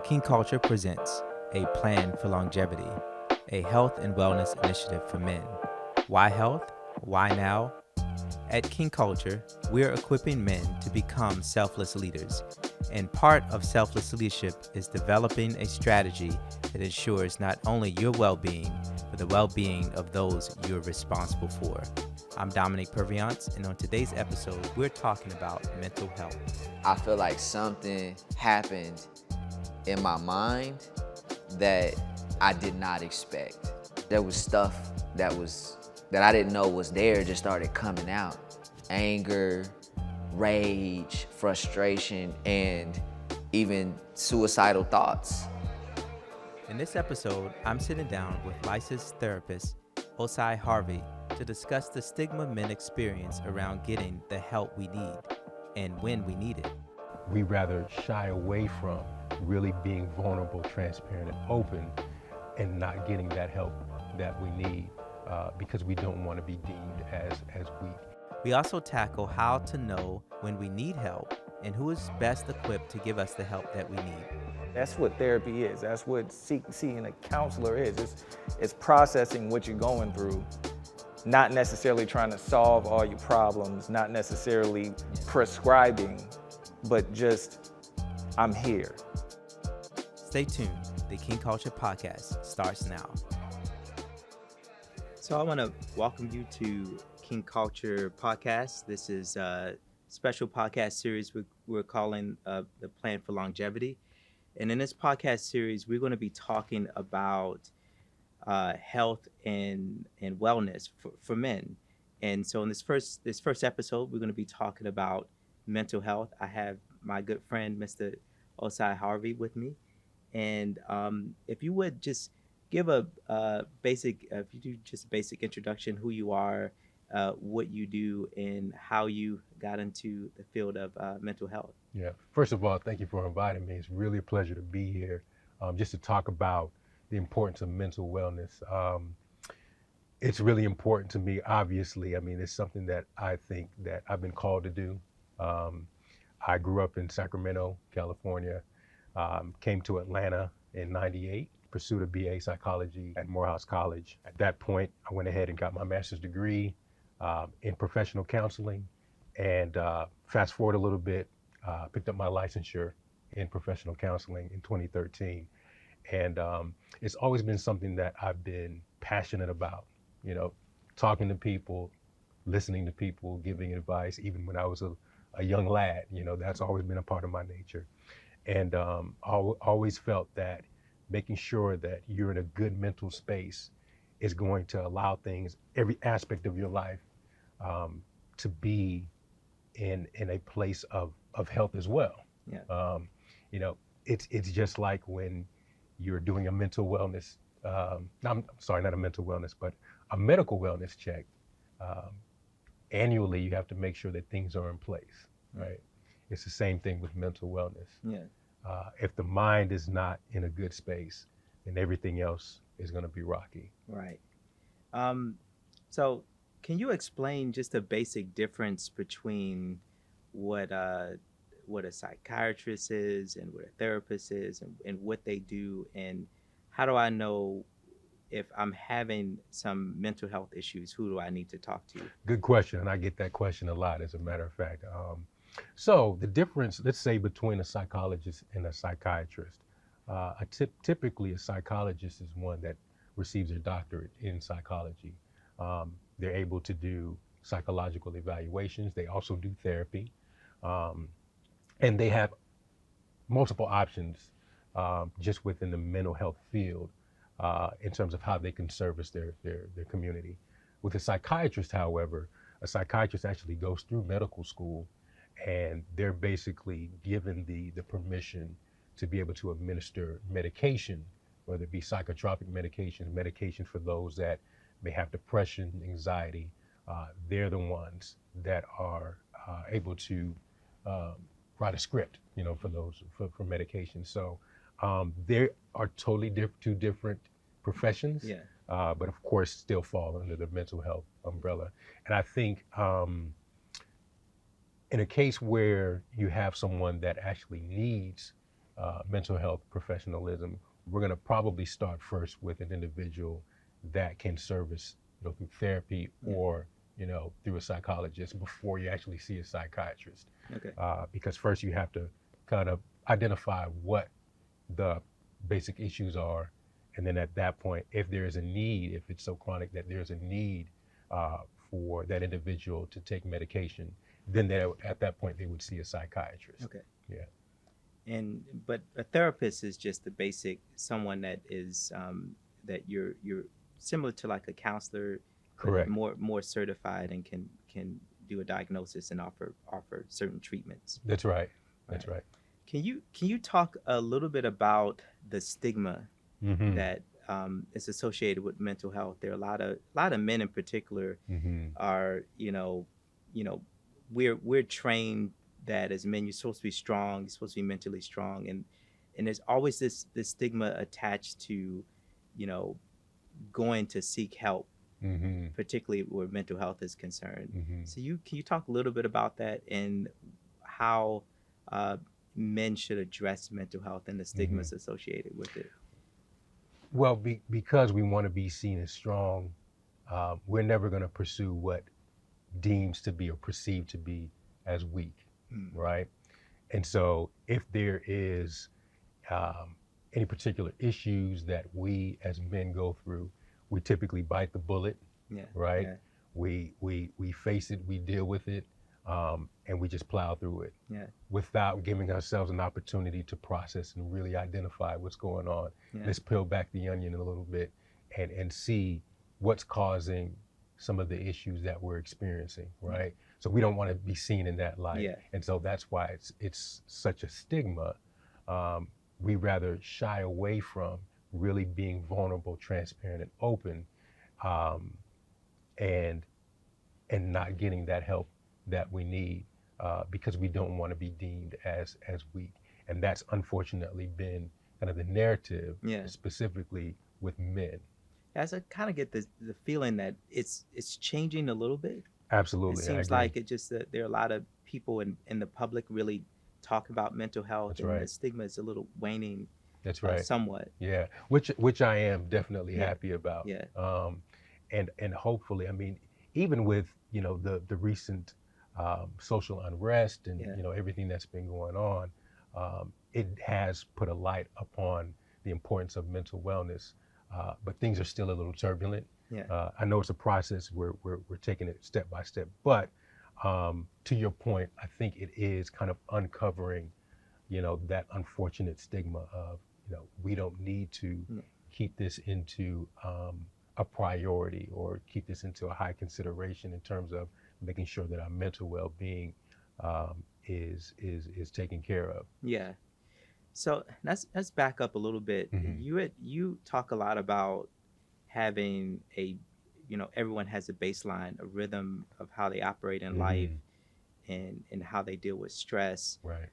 King Culture presents A Plan for Longevity, a health and wellness initiative for men. Why health? Why now? At King Culture, we're equipping men to become selfless leaders, and part of selfless leadership is developing a strategy that ensures not only your well-being, but the well-being of those you're responsible for. I'm Dominic Perviance, and on today's episode, we're talking about mental health. I feel like something happened in my mind that I did not expect. There was stuff that I didn't know was there, just started coming out. Anger, rage, frustration, and even suicidal thoughts. In this episode, I'm sitting down with licensed therapist Osai Harvey to discuss the stigma men experience around getting the help we need and when we need it. We rather shy away from really being vulnerable, transparent, and open, and not getting that help that we need because we don't want to be deemed as weak. We also tackle how to know when we need help and who is best equipped to give us the help that we need. That's what therapy is. That's what seeing a counselor is. It's processing what you're going through, not necessarily trying to solve all your problems, not necessarily prescribing, but just, I'm here. Stay tuned. The King Culture Podcast starts now. So I want to welcome you to King Culture Podcast. This is a special podcast series we're calling The Plan for Longevity. And in this podcast series, we're going to be talking about health and wellness for men. And so in this first episode, we're going to be talking about mental health. I have my good friend, Mr. Osai Harvey, with me. And if you would just give a basic introduction, who you are, what you do, and how you got into the field of mental health. Yeah. First of all, thank you for inviting me. It's really a pleasure to be here, just to talk about the importance of mental wellness. It's really important to me, obviously. I mean, it's something that I think that I've been called to do. I grew up in Sacramento, California, came to Atlanta in '98, pursued a BA psychology at Morehouse College. At that point, I went ahead and got my master's degree in professional counseling. And fast forward a little bit, picked up my licensure in professional counseling in 2013. And it's always been something that I've been passionate about, talking to people, listening to people, giving advice, even when I was a young lad, that's always been a part of my nature. And always felt that making sure that you're in a good mental space is going to allow things, every aspect of your life, to be in a place of health as well. Yeah. It's just like when you're doing a mental wellness, I'm sorry, not a mental wellness, but a medical wellness check. Annually, you have to make sure that things are in place, right? It's the same thing with mental wellness. Yeah. If the mind is not in a good space, then everything else is going to be rocky. Right. So can you explain just a basic difference between what a psychiatrist is and what a therapist is and what they do, and how do I know if I'm having some mental health issues? Who do I need to talk to? Good question, and I get that question a lot, as a matter of fact. So the difference, let's say, between a psychologist and a psychiatrist, typically a psychologist is one that receives a doctorate in psychology. They're able to do psychological evaluations. They also do therapy. And they have multiple options just within the mental health field in terms of how they can service their community. With a psychiatrist, however, a psychiatrist actually goes through medical school, and they're basically given the permission to be able to administer medication, whether it be psychotropic medication for those that may have depression, anxiety. They're the ones that are able to write a script, for medication. So they are totally two different professions, Yeah. But of course still fall under the mental health umbrella. And I think in a case where you have someone that actually needs mental health professionalism, we're going to probably start first with an individual that can service, through therapy or, through a psychologist before you actually see a psychiatrist. Okay. Because first you have to kind of identify what the basic issues are. And then at that point, if there is a need, if it's so chronic that there's a need for that individual to take medication, then at that point they would see a psychiatrist. Okay. Yeah. But a therapist is just the basic someone that is that you're similar to like a counselor, but Correct. more certified and can do a diagnosis and offer certain treatments. That's right. That's right. Can you talk a little bit about the stigma Mm-hmm. that is associated with mental health? There are a lot of men in particular Mm-hmm. are we're trained that as men you're supposed to be strong, you're supposed to be mentally strong, and there's always this stigma attached to going to seek help, Mm-hmm. particularly where mental health is concerned. Mm-hmm. So can you talk a little bit about that and how men should address mental health and the stigmas associated with it? Well, because we want to be seen as strong, we're never going to pursue what deems to be or perceived to be as weak, right? And so if there is any particular issues that we as men go through, we typically bite the bullet, right? Yeah. We face it, we deal with it, and we just plow through it without giving ourselves an opportunity to process and really identify what's going on. Let's peel back the onion a little bit and see what's causing some of the issues that we're experiencing, right? So we don't want to be seen in that light. And so that's why it's such a stigma. We rather shy away from really being vulnerable, transparent, and open, and not getting that help that we need, because we don't want to be deemed as weak. And that's unfortunately been kind of the narrative, specifically with men. As I kind of get the feeling that it's changing a little bit. Absolutely. It seems like it just that there are a lot of people in the public really talk about mental health. That's and right. The stigma is a little waning. That's right. Somewhat. Yeah, which I am definitely happy about. Yeah. And hopefully, I mean, even with the recent social unrest and everything that's been going on, it has put a light upon the importance of mental wellness. But things are still a little turbulent. Yeah. I know it's a process. We're taking it step by step. But to your point, I think it is kind of uncovering, that unfortunate stigma of, we don't need to keep this into a priority or keep this into a high consideration in terms of making sure that our mental well-being is taken care of. Yeah. So let's back up a little bit. You talk a lot about having everyone has a baseline, a rhythm of how they operate in life and how they deal with stress. Right.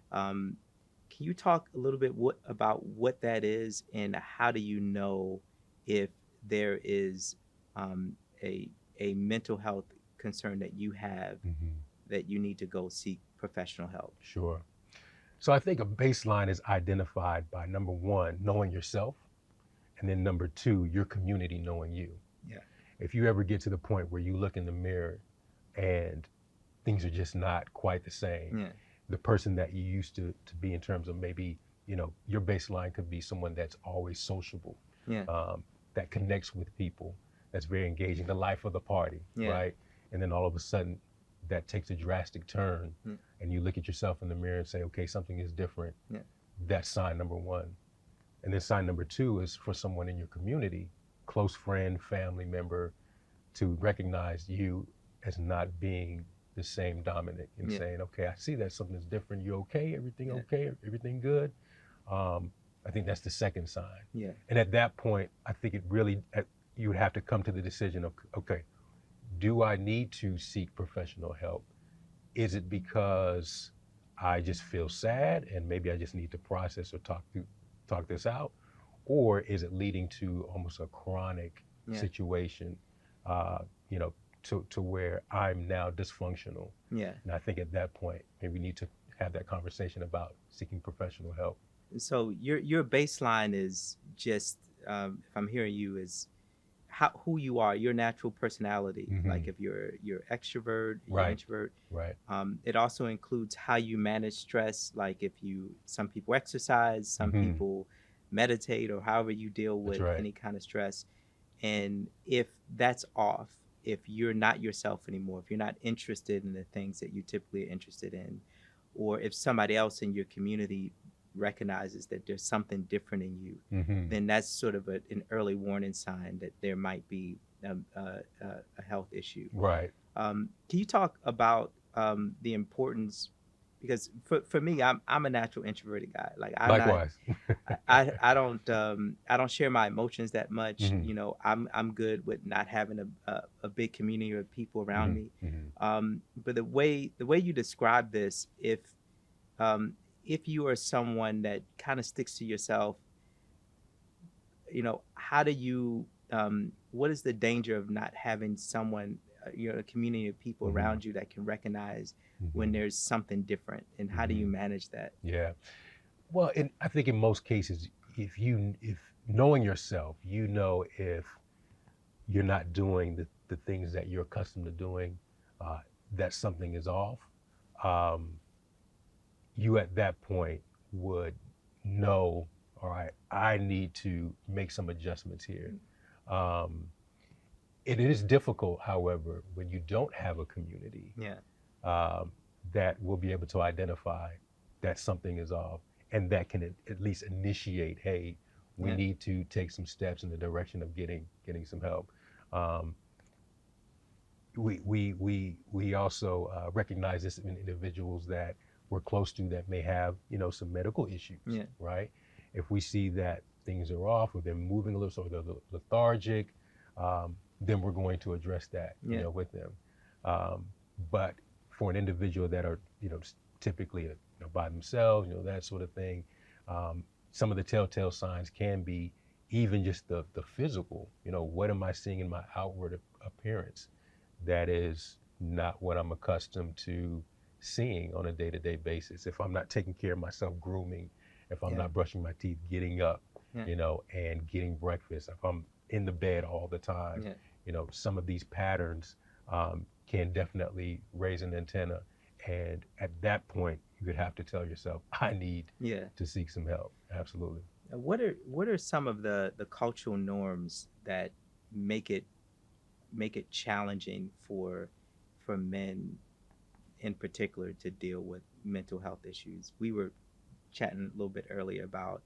Can you talk a little bit about what that is and how do you know if there is a mental health concern that you have that you need to go seek professional help? Sure. So I think a baseline is identified by, number one, knowing yourself, and then number two, your community knowing you. Yeah. If you ever get to the point where you look in the mirror and things are just not quite the same, the person that you used to be in terms of maybe, your baseline could be someone that's always sociable, that connects with people, that's very engaging, the life of the party, right? And then all of a sudden that takes a drastic turn and you look at yourself in the mirror and say, okay, something is different. That's sign number one. And then sign number two is for someone in your community, close friend, family member, to recognize you as not being the same Dominic and saying, okay, I see that something's different. You okay? Everything okay? Everything good? I think that's the second sign. Yeah. And at that point, I think it really, you would have to come to the decision of, okay, do I need to seek professional help? Is it because I just feel sad and maybe I just need to process or talk this out? Or is it leading to almost a chronic situation, to where I'm now dysfunctional? Yeah. And I think at that point, maybe we need to have that conversation about seeking professional help. So your baseline is just, if I'm hearing you, is who you are, your natural personality. Mm-hmm. Like if you're extrovert, you're Right. introvert. Right. It also includes how you manage stress. Like if some people exercise, some Mm-hmm. people meditate, or however you deal That's with right. any kind of stress. And if that's off, if you're not yourself anymore, if you're not interested in the things that you typically are interested in, or if somebody else in your community recognizes that there's something different in you, Mm-hmm. then that's sort of an early warning sign that there might be a health issue. Right. Can you talk about the importance? Because for me, I'm a natural introverted guy. Like I'm not, Likewise. I don't share my emotions that much. Mm-hmm. You know, I'm good with not having a big community of people around me. Mm-hmm. Mm-hmm. But the way you describe this, um, if you are someone that kind of sticks to yourself, you know, how do you what is the danger of not having someone, a community of people Mm-hmm. around you that can recognize when Mm-hmm. there's something different, and how do you Mm-hmm. manage that? Yeah. Well, I think in most cases, if knowing yourself, you know if you're not doing the things that you're accustomed to doing, that something is off. Um, you at that point would know, all right, I need to make some adjustments here. Um, it is difficult, however, when you don't have a community Yeah. um, that will be able to identify that something is off, and that can at least initiate, hey, we Yeah. need to take some steps in the direction of getting some help. Um, we also recognize this in individuals that we're close to that may have, some medical issues, Yeah. right? If we see that things are off, or they're moving a little, so they're lethargic, then we're going to address that, Yeah. with them. But for an individual that are, typically, by themselves, that sort of thing, some of the telltale signs can be even just the physical. What am I seeing in my outward appearance that is not what I'm accustomed to seeing on a day-to-day basis? If I'm not taking care of myself, grooming, if I'm Yeah. not brushing my teeth, getting up, Yeah. and getting breakfast, if I'm in the bed all the time, Yeah. some of these patterns can definitely raise an antenna. And at that point, you would have to tell yourself, I need Yeah. to seek some help. Absolutely. What are some of the cultural norms that make it challenging for men in particular to deal with mental health issues? We were chatting a little bit earlier about,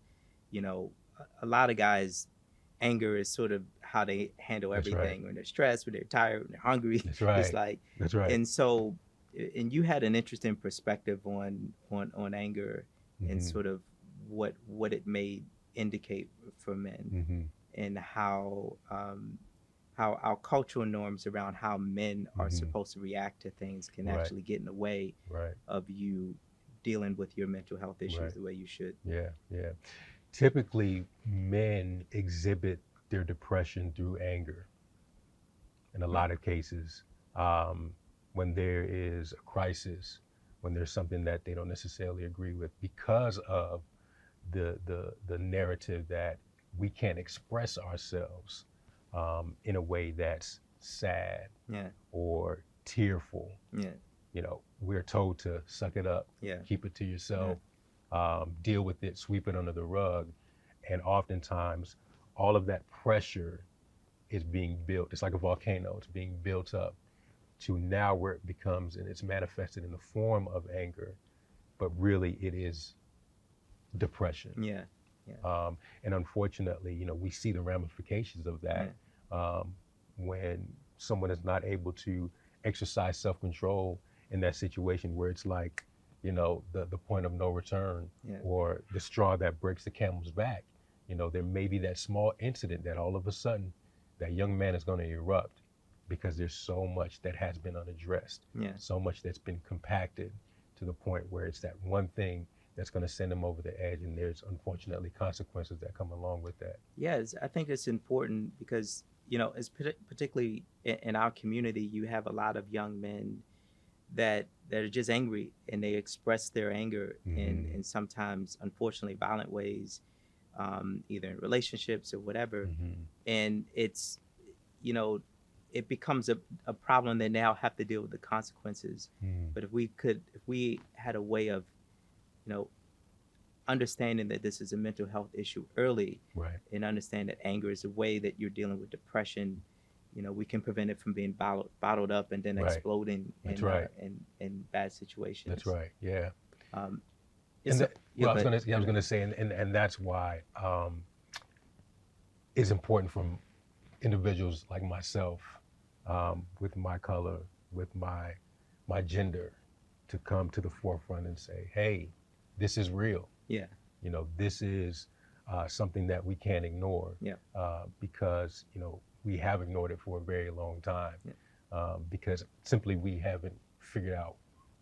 a lot of guys, anger is sort of how they handle That's right. everything when they're stressed, when they're tired, when they're hungry. That's right. It's like, That's right. and so, and you had an interesting perspective on anger and Mhm. sort of what it may indicate for men, Mhm. and how our cultural norms around how men are Mhm. supposed to react to things can Right. actually get in the way Right. of you dealing with your mental health issues Right. the way you should. Yeah. Yeah. Typically, men exhibit their depression through anger. In a lot of cases, when there is a crisis, when there's something that they don't necessarily agree with, because of the narrative that we can't express ourselves in a way that's sad Yeah. or tearful. Yeah. We're told to suck it up, Yeah. keep it to yourself, deal with it, sweep it under the rug. And oftentimes, all of that pressure is being built. It's like a volcano. It's being built up to now where it becomes, and it's manifested in the form of anger, but really it is depression. Yeah. And unfortunately, we see the ramifications of that when someone is not able to exercise self-control in that situation, where it's like, the point of no return, or the straw that breaks the camel's back. There may be that small incident that all of a sudden that young man is going to erupt, because there's so much that has been unaddressed, so much that's been compacted to the point where it's that one thing that's going to send him over the edge, and there's unfortunately consequences that come along with that. Yes, I think it's important because, it's particularly in our community, you have a lot of young men that are just angry, and they express their anger Mhm. in sometimes unfortunately violent ways, either in relationships or whatever. Mhm. And it's, you know, it becomes a problem. They now have to deal with the consequences. Mhm. But if we had a way of, you know, understanding that this is a mental health issue early, Right. and understand that anger is a way that you're dealing with depression, we can prevent it from being bottled up and then Right. exploding That's right. in bad That's situations. right. Yeah. Um, And it's a, that, yeah, well, go ahead. I was gonna say, and that's why it's important for individuals like myself, with my color, with my gender, to come to the forefront and say, hey, this is real. Yeah, This is something that we can't ignore, yeah, because we have ignored it for a very long time, yeah, because simply we haven't figured out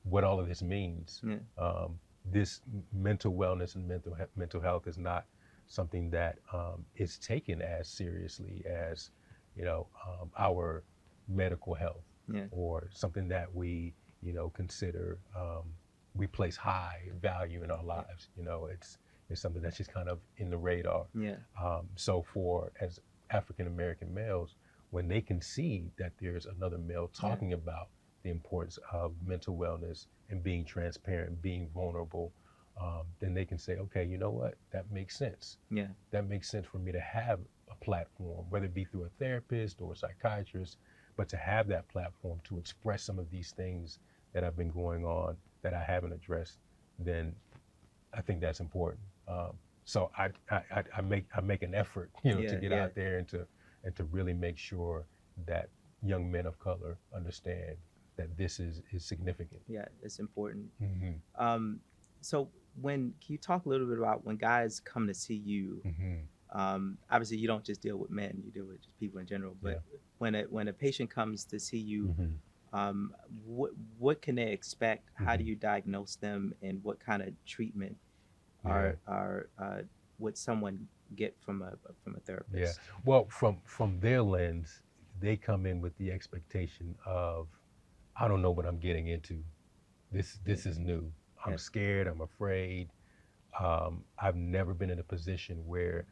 what all of this means. yeah, This mental wellness and mental health is not something that is taken as seriously as our medical health, yeah, or something that we consider, we place high value in our lives. It's something that's just kind of in the radar. yeah, So for as African American males, when they can see that there's another male yeah, talking about the importance of mental wellness and being transparent, being vulnerable, then they can say, okay, you know what, that makes sense. yeah, That makes sense for me to have a platform, whether it be through a therapist or a psychiatrist, but to have that platform to express some of these things that have been going on that I haven't addressed, then I think that's important. So I make an effort, to yeah, get yeah, out there and to really make sure that young men of color understand that this is significant. yeah. It's important. Mm-hmm. Um, so can you talk a little bit about when guys come to see you? Mm-hmm. Obviously, you don't just deal with men; you deal with just people in general. Yeah. But when a patient comes to see you, Mm-hmm. what can they expect? How do Mm-hmm. you diagnose them, and what kind of treatment Yeah. are would someone get from a Yeah. therapist? Well, from their lens, they come in with the expectation of, I don't know what I'm getting into. This is new. I'm Yeah, scared. I'm afraid. I've never been in a position where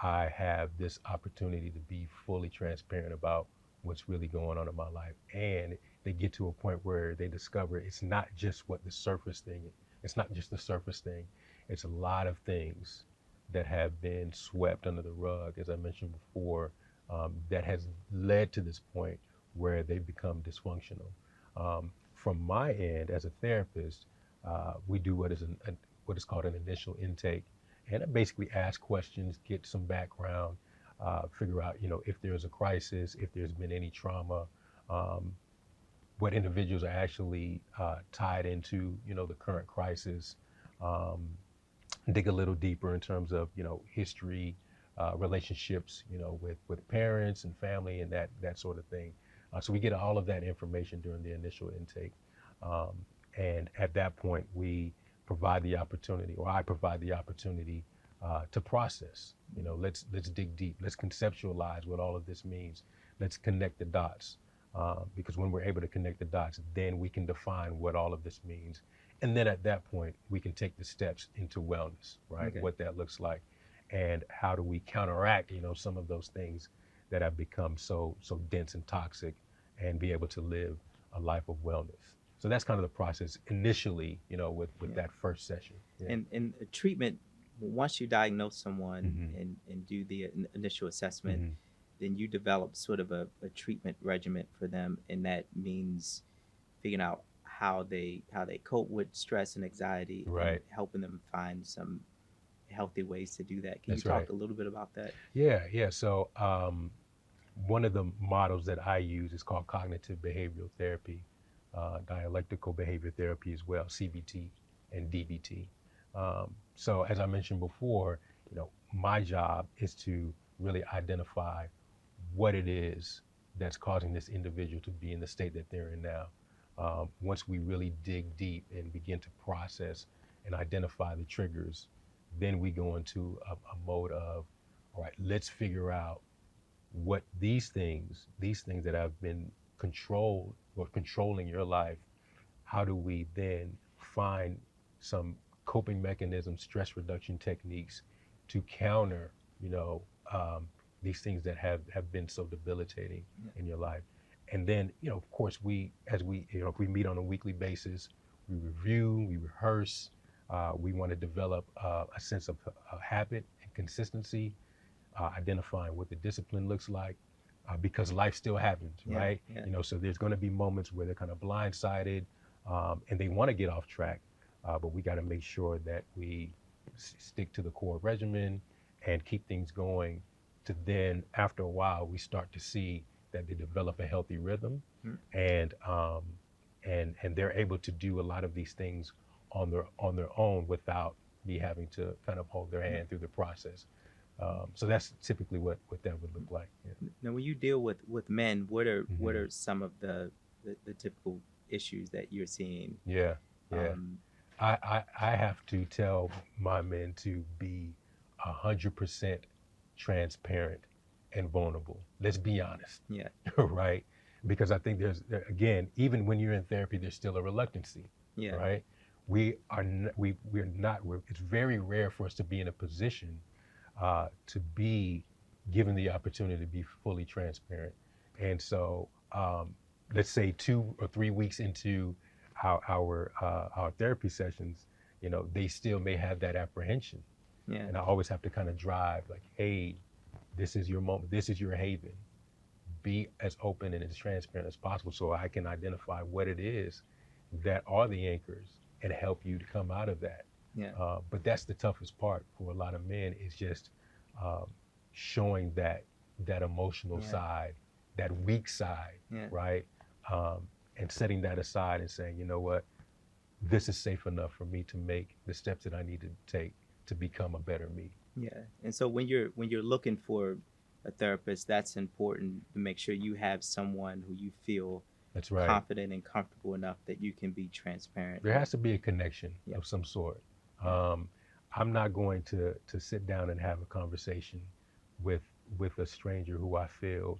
I have this opportunity to be fully transparent about what's really going on in my life. And they get to a point where they discover it's not just what the surface thing. It's not just the surface thing. It's a lot of things that have been swept under the rug, as I mentioned before, that has led to this point where they've become dysfunctional. From my end, as a therapist, we do what is called an initial intake, and I basically ask questions, get some background, figure out if there's a crisis, if there's been any trauma, um, what individuals are actually tied into the current crisis. Um, Dig a little deeper in terms of history, relationships, with parents and family and that sort of thing. So we get all of that information during the initial intake, um, and at that point we provide the opportunity, or I provide the opportunity, to process. Let's dig deep. Let's conceptualize what all of this means. Let's connect the dots, because when we're able to connect the dots, then we can define what all of this means. And then at that point, we can take the steps into wellness, right? Okay. What that looks like, and how do we counteract, some of those things that have become so dense and toxic, and be able to live a life of wellness. So that's kind of the process initially, with Yeah. that first session. Yeah. And treatment, once you diagnose someone Mhm. and do the initial assessment, Mhm. then you develop sort of a treatment regimen for them, and that means figuring out how they cope with stress and anxiety, and Right. helping them find some healthy ways to do that. Can you That's talk right. a little bit about that? Yeah. So one of the models that I use is called cognitive behavioral therapy, dialectical behavior therapy as well, CBT and DBT. So as I mentioned before, my job is to really identify what it is that's causing this individual to be in the state that they're in now. Once we really dig deep and begin to process and identify the triggers, then we go into a mode of, all right, let's figure out what these things that have been controlled or controlling your life, how do we then find some coping mechanisms, stress reduction techniques to counter, you know, these things that have been so debilitating in your life. And then, you know, of course, as we, you know, if we meet on a weekly basis, we review, we rehearse, we want to develop a sense of habit and consistency, identifying what the discipline looks like, because life still happens, right? You know, so there's going to be moments where they're kind of blindsided, and they want to get off track, but we got to make sure that we stick to the core regimen and keep things going. To then, after a while, we start to see that they develop a healthy rhythm, and they're able to do a lot of these things on their own without me having to kind of hold their hand through the process. So that's typically what that would look like. Yeah. Now, when you deal with men, what are some of the typical issues that you're seeing? Yeah. I have to tell my men to be 100% transparent and vulnerable. Let's be honest. Yeah. Right? Because I think again, even when you're in therapy, there's still a reluctancy. Yeah. Right? It's very rare for us to be in a position to be given the opportunity to be fully transparent. And so, let's say 2 or 3 weeks into our therapy sessions, you know, they still may have that apprehension. Yeah. And I always have to kind of drive like, hey, this is your moment, this is your haven. Be as open and as transparent as possible so I can identify what it is that are the anchors and help you to come out of that. Yeah. But that's the toughest part for a lot of men, is just showing that emotional side, that weak side, right? And setting that aside and saying, you know what, this is safe enough for me to make the steps that I need to take to become a better me. Yeah. And so when you're looking for a therapist, that's important to make sure you have someone who you feel That's right. confident and comfortable enough that you can be transparent. There has to be a connection of some sort. I'm not going to sit down and have a conversation with a stranger who I feel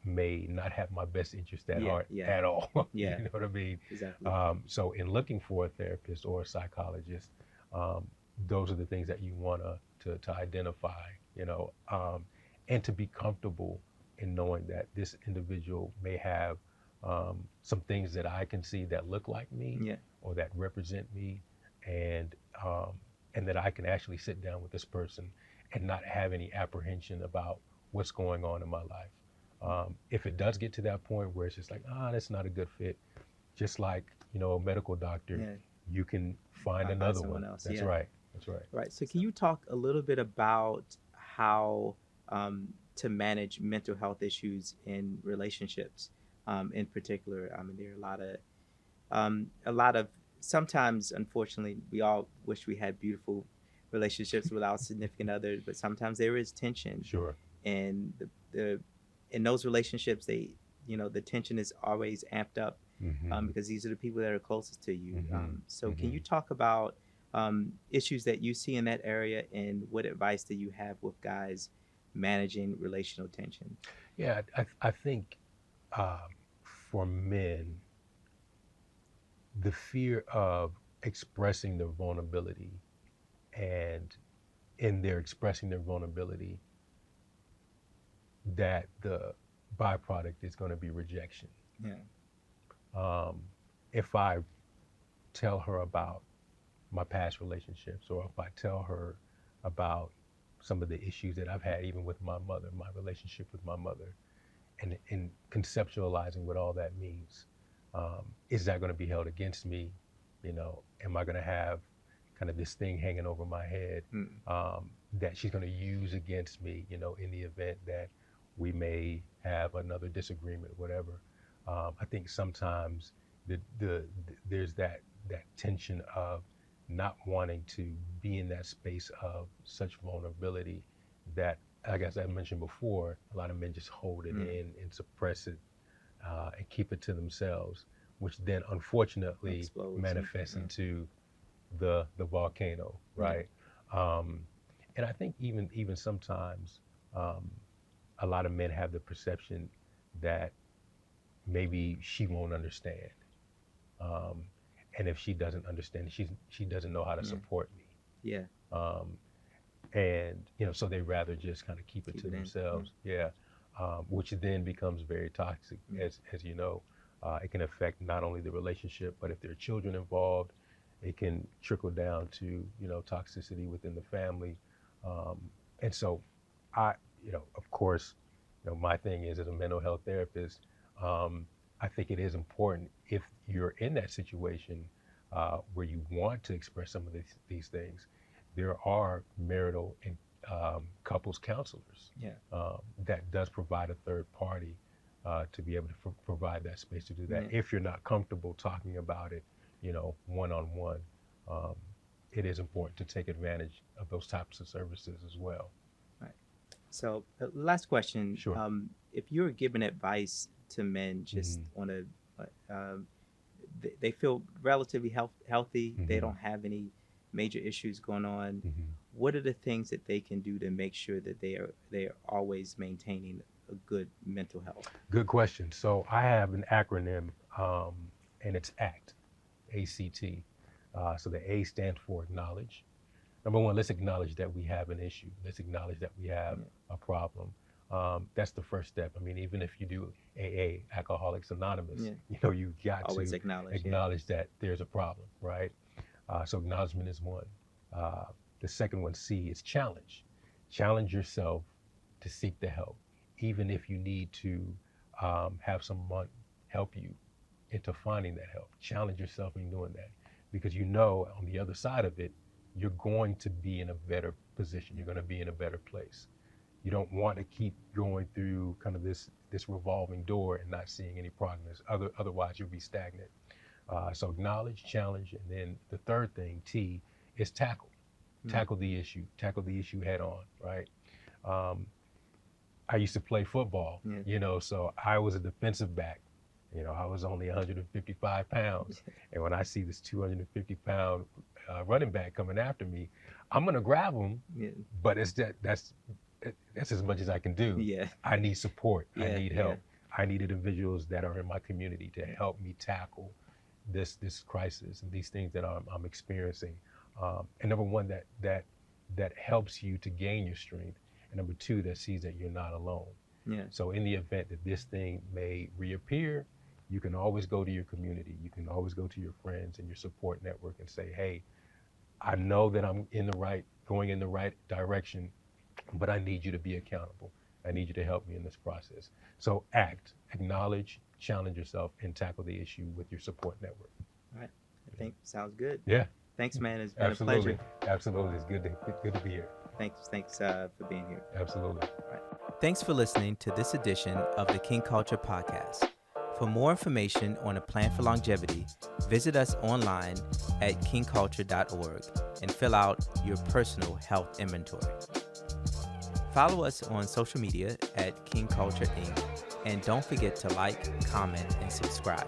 may not have my best interest at heart at all. You know what I mean? Exactly. So in looking for a therapist or a psychologist, those are the things that you want to identify, you know, and to be comfortable in knowing that this individual may have some things that I can see that look like me or that represent me, and that I can actually sit down with this person and not have any apprehension about what's going on in my life. If it does get to that point where it's just like, that's not a good fit, just like, you know, a medical doctor, you can find another one. Else. That's right. That's right. Right. So can you talk a little bit about how to manage mental health issues in relationships, in particular? I mean, there are a lot of sometimes, unfortunately, we all wish we had beautiful relationships with our significant others, but sometimes there is tension. Sure. And in those relationships, the tension is always amped up because these are the people that are closest to you. So can you talk about issues that you see in that area, and what advice do you have with guys managing relational tension? Yeah, I think for men, the fear of expressing their vulnerability, and in their expressing their vulnerability, that the byproduct is going to be rejection. If I tell her about my past relationships, or if I tell her about some of the issues that I've had, even with my mother, my relationship with my mother, and in conceptualizing what all that means, is that going to be held against me? You know, am I going to have kind of this thing hanging over my head that she's going to use against me, you know, in the event that we may have another disagreement, whatever. I think sometimes there's that tension of not wanting to be in that space of such vulnerability that, like as I mentioned before, a lot of men just hold it in and suppress it and keep it to themselves, which then unfortunately explodes, manifests into the volcano, right? And I think even sometimes a lot of men have the perception that maybe she won't understand. And if she doesn't understand, she doesn't know how to support me. Yeah. And so they rather just kind of keep it to themselves. Yeah. Which then becomes very toxic, as you know. It can affect not only the relationship, but if there are children involved, it can trickle down to toxicity within the family. And so of course, my thing is, as a mental health therapist, I think it is important, if you're in that situation where you want to express some of these things, there are marital and couples counselors that does provide a third party to be able to provide that space to do that. If you're not comfortable talking about it, one-on-one, it is important to take advantage of those types of services as well. Right. So last question. Sure. If you were giving advice to men just on they feel relatively healthy, they don't have any major issues going on, what are the things that they can do to make sure that they are always maintaining a good mental health? Good question. So I have an acronym, and it's ACT, A-C-T. So the A stands for acknowledge. Number one, let's acknowledge that we have an issue. Let's acknowledge that we have a problem. That's the first step. I mean, even if you do AA, Alcoholics Anonymous, you've got always to acknowledge that there's a problem, right? So acknowledgement is one. The second one, C, is challenge. Challenge yourself to seek the help, even if you need to have someone help you into finding that help. Challenge yourself in doing that, because on the other side of it, you're going to be in a better position. You're going to be in a better place. You don't want to keep going through kind of this revolving door and not seeing any progress. Otherwise, you'll be stagnant. So acknowledge, challenge, and then the third thing, T, is tackle. Tackle the issue. Tackle the issue head on, right? I used to play football, so I was a defensive back. I was only 155 pounds. And when I see this 250-pound running back coming after me, I'm going to grab him, but that's as much as I can do. Yeah. I need support. I need help. I need individuals that are in my community to help me tackle this crisis and these things that I'm experiencing. And number one, that helps you to gain your strength. And number two, that sees that you're not alone. Yeah. So in the event that this thing may reappear, you can always go to your community. You can always go to your friends and your support network and say, hey, I know that I'm going in the right direction, but I need you to be accountable. I need you to help me in this process. So act, acknowledge, challenge yourself, and tackle the issue with your support network. All right. I think sounds good. Yeah. Thanks, man. It's been Absolutely. a pleasure. Absolutely. It's good to be here. Thanks for being here. Absolutely. All right. Thanks for listening to this edition of the King Culture Podcast. For more information on a plan for longevity, visit us online at kingculture.org and fill out your personal health inventory. Follow us on social media at King Culture Inc. And don't forget to like, comment, and subscribe.